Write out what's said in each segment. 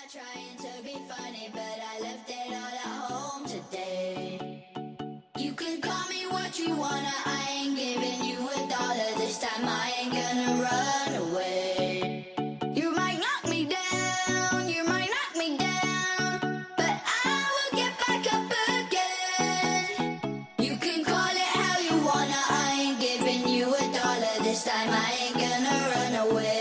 Trying to be funny, but I left it all at home today. You can call me what you wanna, I ain't giving you $1 this time. I ain't gonna run away. You might knock me down, you might knock me down, but I will get back up again. You can call it how you wanna, I ain't giving you $1 this time. I ain't gonna run away.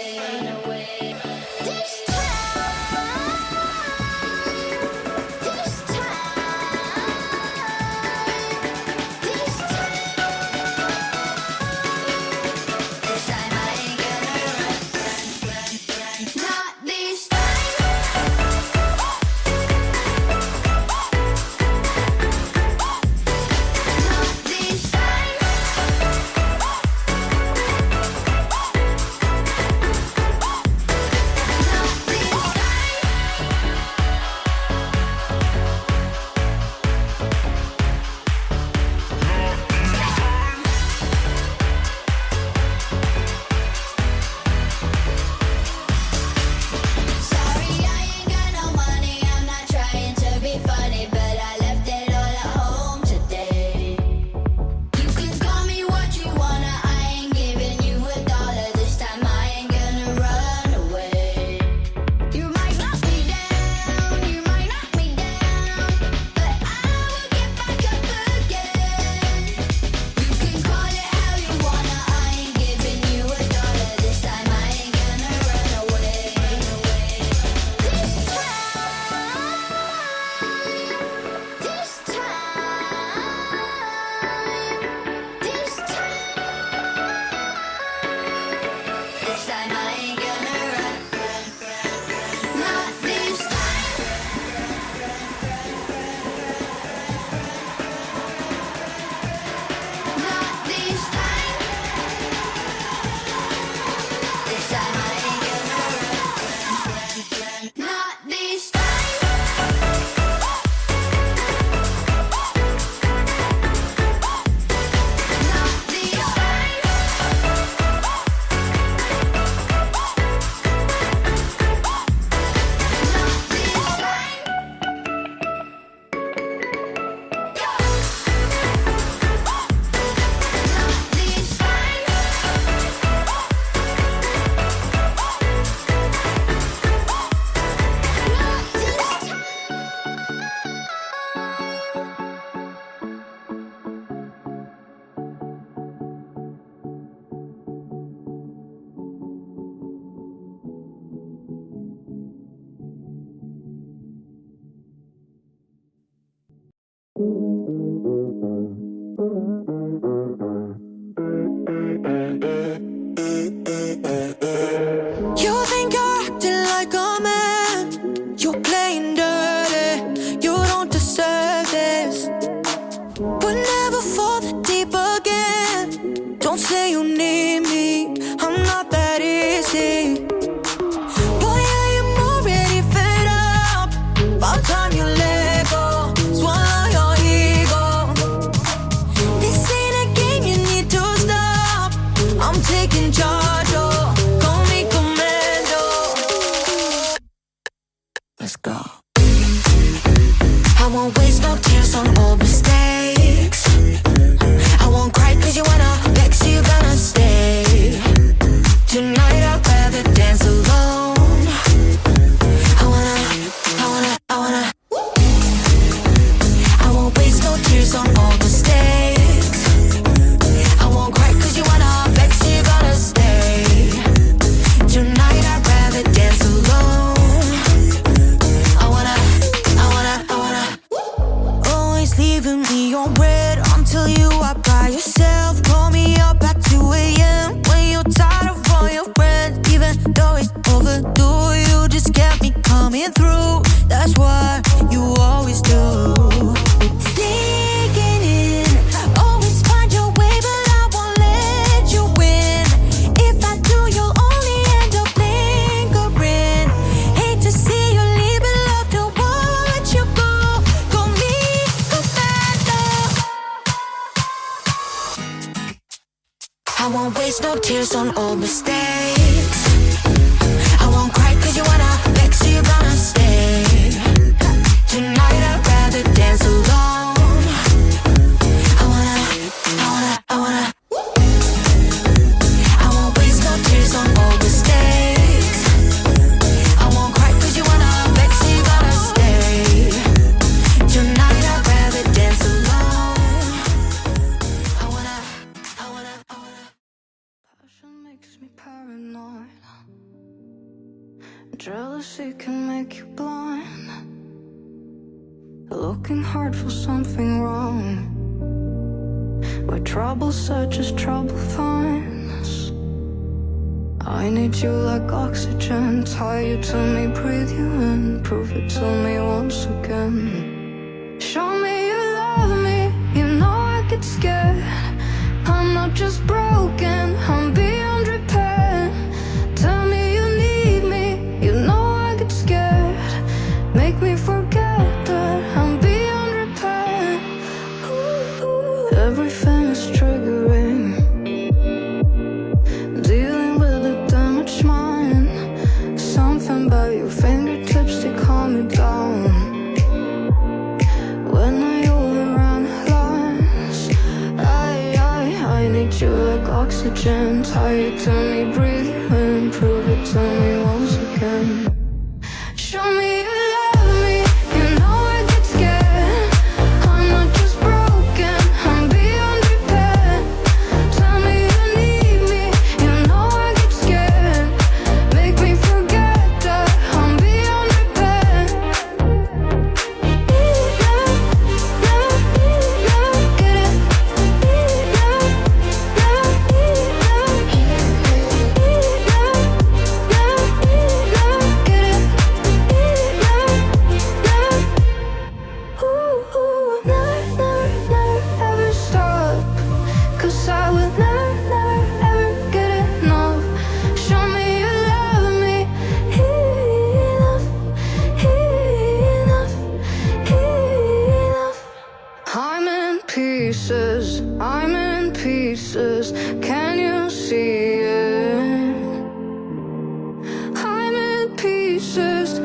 You think you're acting like a man, you're playing dirty, you don't deserve this. But never fall that deep again. Don't say you need me, I'm not that easy. Boy, I am already fed up. About time you let go, swallow your ego. This ain't a game, you need to stop. I'm taking charge, oh, call me commando. Let's go. I won't waste no tears on old mistakes. I won't cry cause you wanna vex, so you gonna stay. Tonight I'd rather dance alone. I won't waste no tears on old mistakes. I won't cry cause you wanna vex, so you gonna stay. Tonight I'd rather dance alone. I wanna always leaving me on red until you are by yourself. Call me up at 2 a.m. when you're tired of all your friends. Even though it's overdue, you just kept me coming through. That's what you always do. Sneaking in, always find your way, but I won't let you win. If I do, you'll only end up lingering. Hate to see you leave, but love to watch you go. Call me commando. I won't waste no tears on old mistakes. I won't cry cause you wanna vex, so you gonna stay. Tonight I'd rather dance alone. I won't waste no tears on old mistakes. I won't cry cause you wanna vex, so you gonna stay. Tonight I'd rather dance alone. Passion makes me paranoid. Jealousy can make you blind. Looking hard for something wrong. Where trouble searches, trouble finds. I need you like oxygen. Tie you to me, breathe you in. Prove it to me once again. Show me you love me. You know I get scared. I'm not just broken, I'm beyond repair. Tell me you need me. You know I get scared. Make me forget that I'm beyond repair. Everything is triggering. Dealing with a damaged mind. Something about your fingertips, they calm me down. When I overanalyze, I need you like oxygen. Tie you to me, breathe you in. Prove it to me once again. Show me you love me. You know I get scared. I'm not just broken, I'm beyond repair. Tell me you need me. You know I get scared. Make me forget that I'm beyond repair. Never get it. I'm in pieces, can you see it? I'm in pieces,